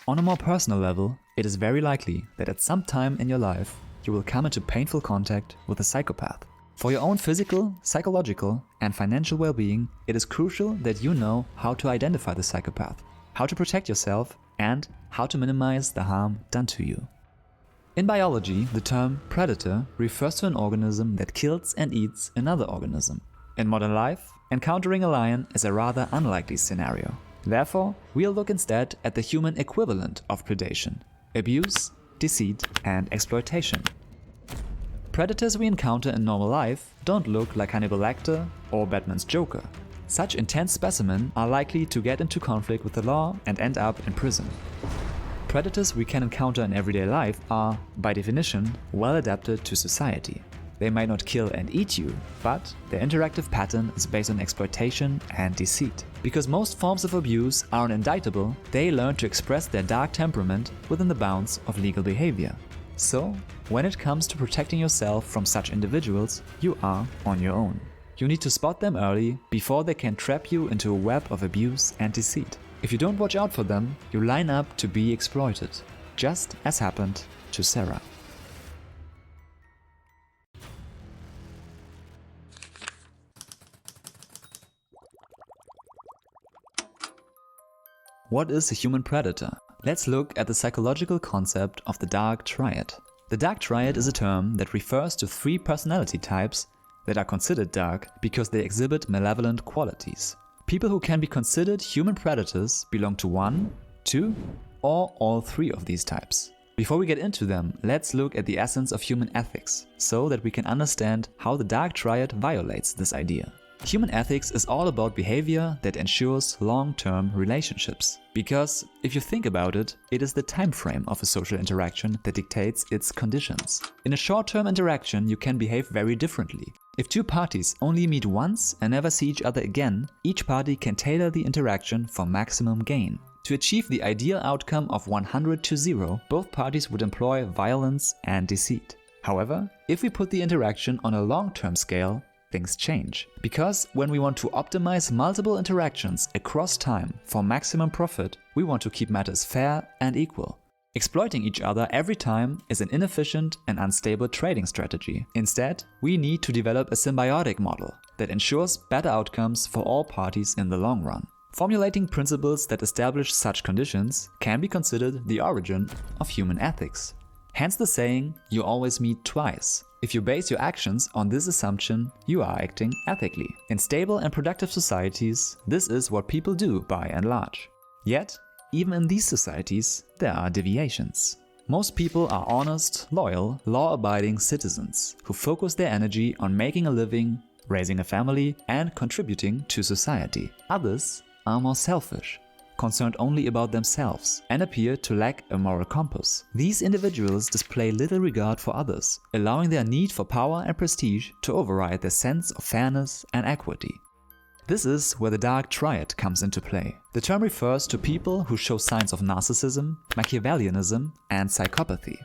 On a more personal level, it is very likely that at some time in your life, you will come into painful contact with a psychopath. For your own physical, psychological, and financial well-being, it is crucial that you know how to identify the psychopath, how to protect yourself, and how to minimize the harm done to you. In biology, the term predator refers to an organism that kills and eats another organism. In modern life, encountering a lion is a rather unlikely scenario. Therefore, we'll look instead at the human equivalent of predation: abuse, deceit, and exploitation. Predators we encounter in normal life don't look like Hannibal Lecter or Batman's Joker. Such intense specimen are likely to get into conflict with the law and end up in prison. Predators we can encounter in everyday life are, by definition, well adapted to society. They might not kill and eat you, but their interactive pattern is based on exploitation and deceit. Because most forms of abuse are unindictable, they learn to express their dark temperament within the bounds of legal behavior. So, when it comes to protecting yourself from such individuals, you are on your own. You need to spot them early before they can trap you into a web of abuse and deceit. If you don't watch out for them, you line up to be exploited, just as happened to Sarah. What is a human predator? Let's look at the psychological concept of the dark triad. The dark triad is a term that refers to 3 personality types that are considered dark because they exhibit malevolent qualities. People who can be considered human predators belong to 1, 2, or all 3 of these types. Before we get into them, let's look at the essence of human ethics, so that we can understand how the dark triad violates this idea. Human ethics is all about behavior that ensures long-term relationships. Because, if you think about it, it is the time frame of a social interaction that dictates its conditions. In a short-term interaction, you can behave very differently. If 2 parties only meet once and never see each other again, each party can tailor the interaction for maximum gain. To achieve the ideal outcome of 100-0, both parties would employ violence and deceit. However, if we put the interaction on a long-term scale, things change. Because when we want to optimize multiple interactions across time for maximum profit, we want to keep matters fair and equal. Exploiting each other every time is an inefficient and unstable trading strategy. Instead, we need to develop a symbiotic model that ensures better outcomes for all parties in the long run. Formulating principles that establish such conditions can be considered the origin of human ethics. Hence the saying, you always meet twice. If you base your actions on this assumption, you are acting ethically. In stable and productive societies, this is what people do by and large. Yet, even in these societies, there are deviations. Most people are honest, loyal, law-abiding citizens who focus their energy on making a living, raising a family, and contributing to society. Others are more selfish, concerned only about themselves, and appear to lack a moral compass. These individuals display little regard for others, allowing their need for power and prestige to override their sense of fairness and equity. This is where the dark triad comes into play. The term refers to people who show signs of narcissism, Machiavellianism, and psychopathy.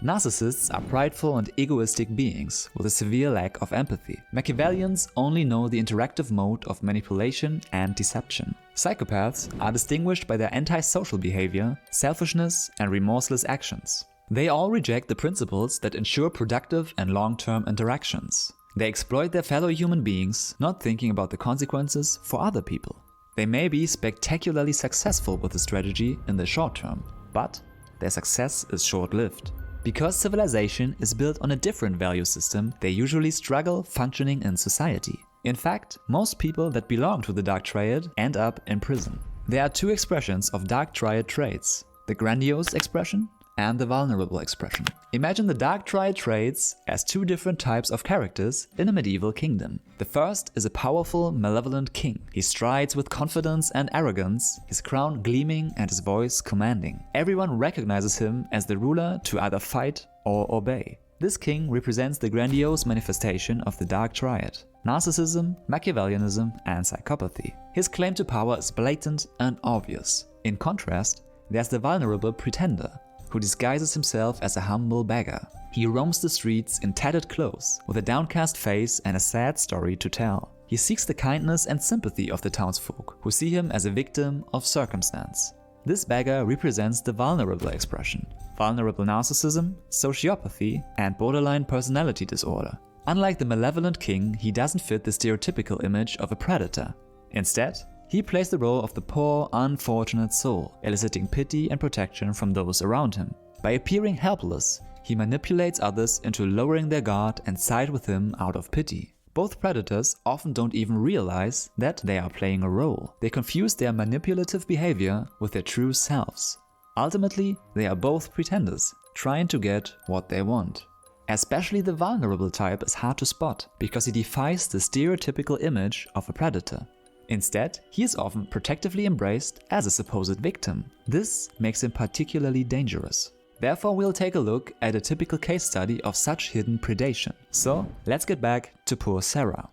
Narcissists are prideful and egoistic beings with a severe lack of empathy. Machiavellians only know the interactive mode of manipulation and deception. Psychopaths are distinguished by their antisocial behavior, selfishness, and remorseless actions. They all reject the principles that ensure productive and long-term interactions. They exploit their fellow human beings, not thinking about the consequences for other people. They may be spectacularly successful with the strategy in the short term, but their success is short-lived. Because civilization is built on a different value system, they usually struggle functioning in society. In fact, most people that belong to the dark triad end up in prison. There are 2 expressions of dark triad traits: the grandiose expression and the vulnerable expression. Imagine the dark triad traits as 2 different types of characters in a medieval kingdom. The first is a powerful, malevolent king. He strides with confidence and arrogance, his crown gleaming and his voice commanding. Everyone recognizes him as the ruler to either fight or obey. This king represents the grandiose manifestation of the dark triad: narcissism, Machiavellianism, and psychopathy. His claim to power is blatant and obvious. In contrast, there's the vulnerable pretender, who disguises himself as a humble beggar. He roams the streets in tattered clothes, with a downcast face and a sad story to tell. He seeks the kindness and sympathy of the townsfolk, who see him as a victim of circumstance. This beggar represents the vulnerable expression: vulnerable narcissism, sociopathy, and borderline personality disorder. Unlike the malevolent king, he doesn't fit the stereotypical image of a predator. Instead, he plays the role of the poor, unfortunate soul, eliciting pity and protection from those around him. By appearing helpless, he manipulates others into lowering their guard and side with him out of pity. Both predators often don't even realize that they are playing a role. They confuse their manipulative behavior with their true selves. Ultimately, they are both pretenders, trying to get what they want. Especially the vulnerable type is hard to spot, because he defies the stereotypical image of a predator. Instead, he is often protectively embraced as a supposed victim. This makes him particularly dangerous. Therefore, we'll take a look at a typical case study of such hidden predation. So, let's get back to poor Sarah.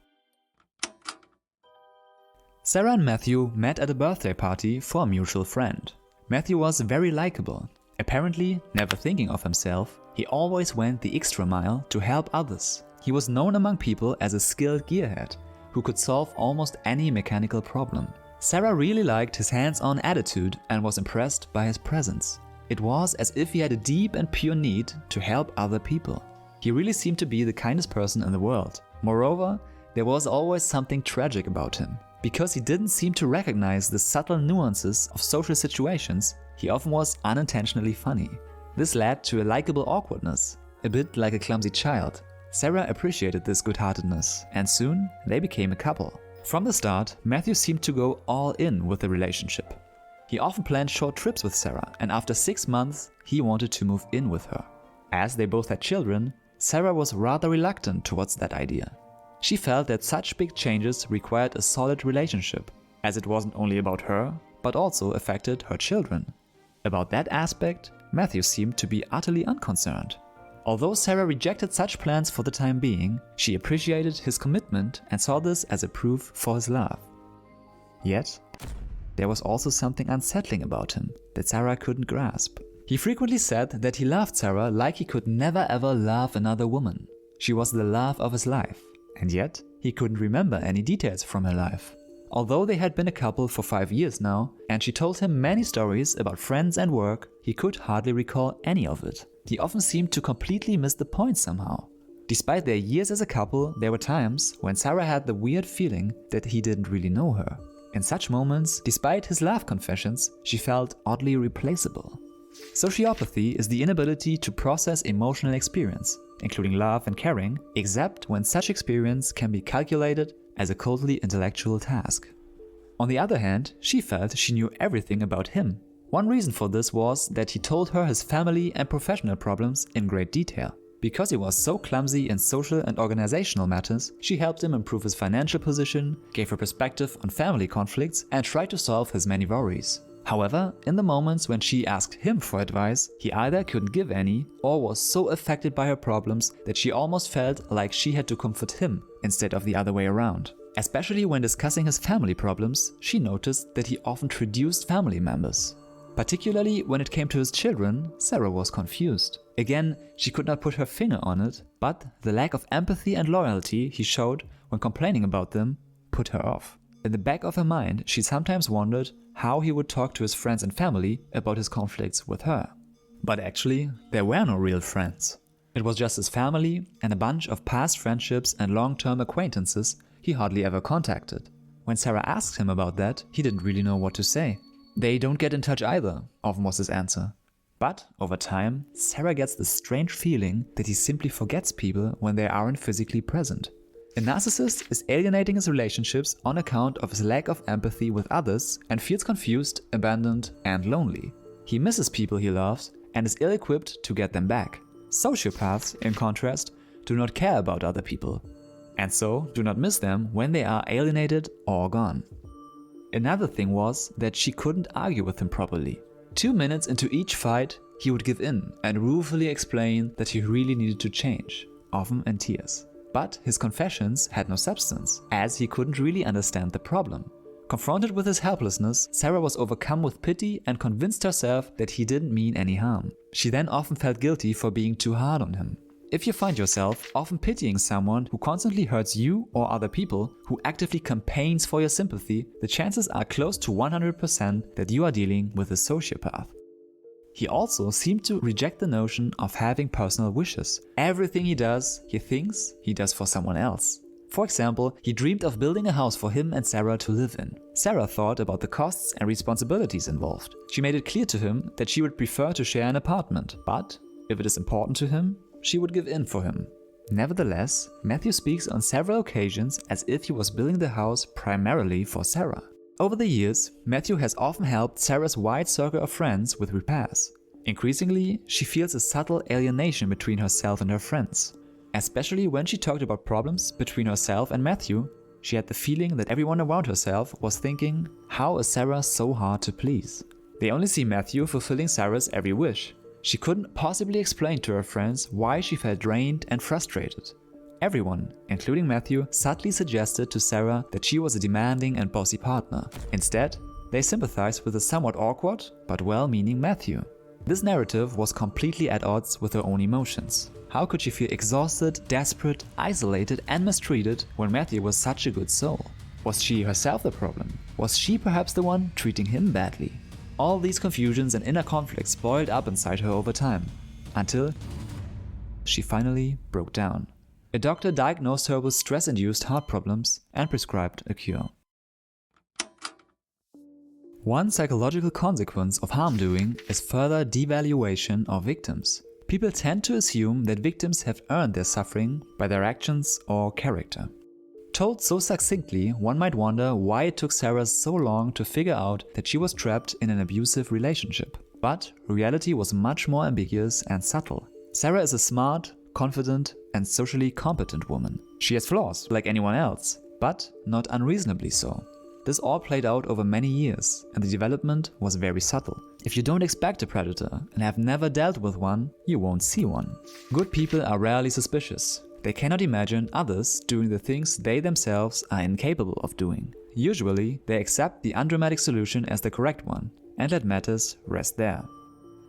Sarah and Matthew met at a birthday party for a mutual friend. Matthew was very likable. Apparently, never thinking of himself, he always went the extra mile to help others. He was known among people as a skilled gearhead who could solve almost any mechanical problem. Sarah really liked his hands-on attitude and was impressed by his presence. It was as if he had a deep and pure need to help other people. He really seemed to be the kindest person in the world. Moreover, there was always something tragic about him. Because he didn't seem to recognize the subtle nuances of social situations, he often was unintentionally funny. This led to a likable awkwardness, a bit like a clumsy child. Sarah appreciated this good-heartedness, and soon they became a couple. From the start, Matthew seemed to go all in with the relationship. He often planned short trips with Sarah, and after 6 months, he wanted to move in with her. As they both had children, Sarah was rather reluctant towards that idea. She felt that such big changes required a solid relationship, as it wasn't only about her, but also affected her children. About that aspect, Matthew seemed to be utterly unconcerned. Although Sarah rejected such plans for the time being, she appreciated his commitment and saw this as a proof for his love. Yet, there was also something unsettling about him that Sarah couldn't grasp. He frequently said that he loved Sarah like he could never ever love another woman. She was the love of his life, and yet he couldn't remember any details from her life. Although they had been a couple for 5 years now, and she told him many stories about friends and work, he could hardly recall any of it. He often seemed to completely miss the point somehow. Despite their years as a couple, there were times when Sarah had the weird feeling that he didn't really know her. In such moments, despite his love confessions, she felt oddly replaceable. Sociopathy is the inability to process emotional experience, including love and caring, except when such experience can be calculated as a coldly intellectual task. On the other hand, she felt she knew everything about him. One reason for this was that he told her his family and professional problems in great detail. Because he was so clumsy in social and organizational matters, she helped him improve his financial position, gave her perspective on family conflicts, and tried to solve his many worries. However, in the moments when she asked him for advice, he either couldn't give any or was so affected by her problems that she almost felt like she had to comfort him instead of the other way around. Especially when discussing his family problems, she noticed that he often traduced family members. Particularly when it came to his children, Sarah was confused. Again, she could not put her finger on it, but the lack of empathy and loyalty he showed when complaining about them put her off. In the back of her mind, she sometimes wondered how he would talk to his friends and family about his conflicts with her. But actually, there were no real friends. It was just his family and a bunch of past friendships and long-term acquaintances he hardly ever contacted. When Sarah asked him about that, he didn't really know what to say. "They don't get in touch either," often was his answer. But over time, Sarah gets this strange feeling that he simply forgets people when they aren't physically present. A narcissist is alienating his relationships on account of his lack of empathy with others and feels confused, abandoned, and lonely. He misses people he loves and is ill-equipped to get them back. Sociopaths, in contrast, do not care about other people, and so do not miss them when they are alienated or gone. Another thing was that she couldn't argue with him properly. 2 minutes into each fight, he would give in and ruefully explain that he really needed to change, often in tears. But his confessions had no substance, as he couldn't really understand the problem. Confronted with his helplessness, Sarah was overcome with pity and convinced herself that he didn't mean any harm. She then often felt guilty for being too hard on him. If you find yourself often pitying someone who constantly hurts you or other people, who actively campaigns for your sympathy, the chances are close to 100% that you are dealing with a sociopath. He also seemed to reject the notion of having personal wishes. Everything he does, he thinks he does for someone else. For example, he dreamed of building a house for him and Sarah to live in. Sarah thought about the costs and responsibilities involved. She made it clear to him that she would prefer to share an apartment, but if it is important to him, she would give in for him. Nevertheless, Matthew speaks on several occasions as if he was building the house primarily for Sarah. Over the years, Matthew has often helped Sarah's wide circle of friends with repairs. Increasingly, she feels a subtle alienation between herself and her friends. Especially when she talked about problems between herself and Matthew, she had the feeling that everyone around herself was thinking, how is Sarah so hard to please? They only see Matthew fulfilling Sarah's every wish. She couldn't possibly explain to her friends why she felt drained and frustrated. Everyone, including Matthew, subtly suggested to Sarah that she was a demanding and bossy partner. Instead, they sympathized with the somewhat awkward but well-meaning Matthew. This narrative was completely at odds with her own emotions. How could she feel exhausted, desperate, isolated and mistreated when Matthew was such a good soul? Was she herself the problem? Was she perhaps the one treating him badly? All these confusions and inner conflicts boiled up inside her over time, until she finally broke down. A doctor diagnosed her with stress-induced heart problems and prescribed a cure. One psychological consequence of harm doing is further devaluation of victims. People tend to assume that victims have earned their suffering by their actions or character. Told so succinctly, one might wonder why it took Sarah so long to figure out that she was trapped in an abusive relationship. But reality was much more ambiguous and subtle. Sarah is a smart, confident, and socially competent woman. She has flaws like anyone else, but not unreasonably so. This all played out over many years, and the development was very subtle. If you don't expect a predator and have never dealt with one, you won't see one. Good people are rarely suspicious. They cannot imagine others doing the things they themselves are incapable of doing. Usually, they accept the undramatic solution as the correct one, and let matters rest there.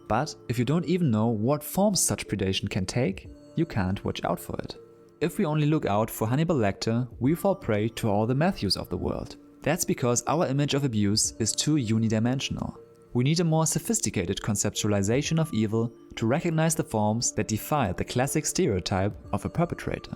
But if you don't even know what forms such predation can take, you can't watch out for it. If we only look out for Hannibal Lecter, we fall prey to all the Matthews of the world. That's because our image of abuse is too unidimensional. We need a more sophisticated conceptualization of evil to recognize the forms that defy the classic stereotype of a perpetrator.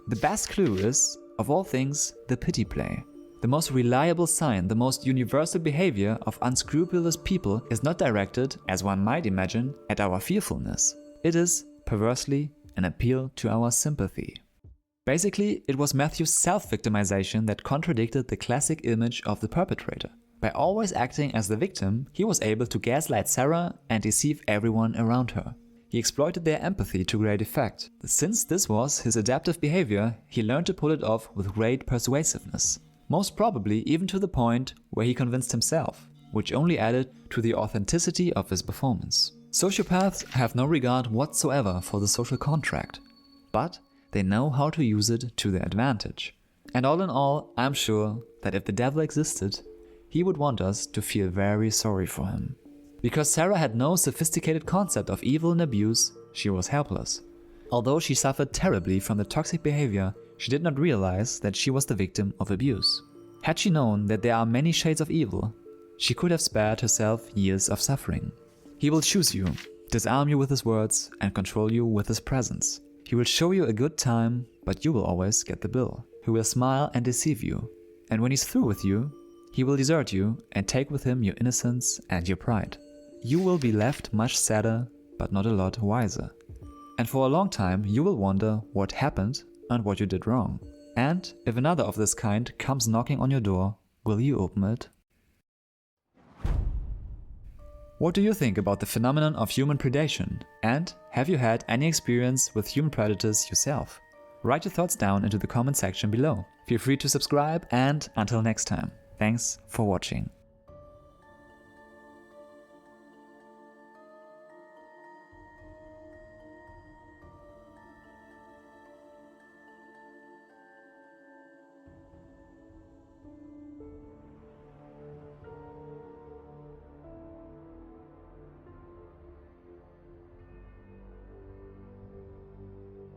The best clue is, of all things, the pity play. The most reliable sign, the most universal behavior of unscrupulous people is not directed, as one might imagine, at our fearfulness. It is, perversely, an appeal to our sympathy. Basically, it was Matthew's self-victimization that contradicted the classic image of the perpetrator. By always acting as the victim, he was able to gaslight Sarah and deceive everyone around her. He exploited their empathy to great effect. Since this was his adaptive behavior, he learned to pull it off with great persuasiveness. Most probably even to the point where he convinced himself, which only added to the authenticity of his performance. Sociopaths have no regard whatsoever for the social contract, but they know how to use it to their advantage. And all in all, I'm sure that if the devil existed, he would want us to feel very sorry for him. Because Sarah had no sophisticated concept of evil and abuse, she was helpless. Although she suffered terribly from the toxic behavior, she did not realize that she was the victim of abuse. Had she known that there are many shades of evil, she could have spared herself years of suffering. He will choose you, disarm you with his words, and control you with his presence. He will show you a good time, but you will always get the bill. He will smile and deceive you. And when he's through with you, he will desert you and take with him your innocence and your pride. You will be left much sadder, but not a lot wiser. And for a long time, you will wonder what happened and what you did wrong. And if another of this kind comes knocking on your door, will you open it? What do you think about the phenomenon of human predation? And have you had any experience with human predators yourself? Write your thoughts down into the comment section below. Feel free to subscribe, and until next time, thanks for watching.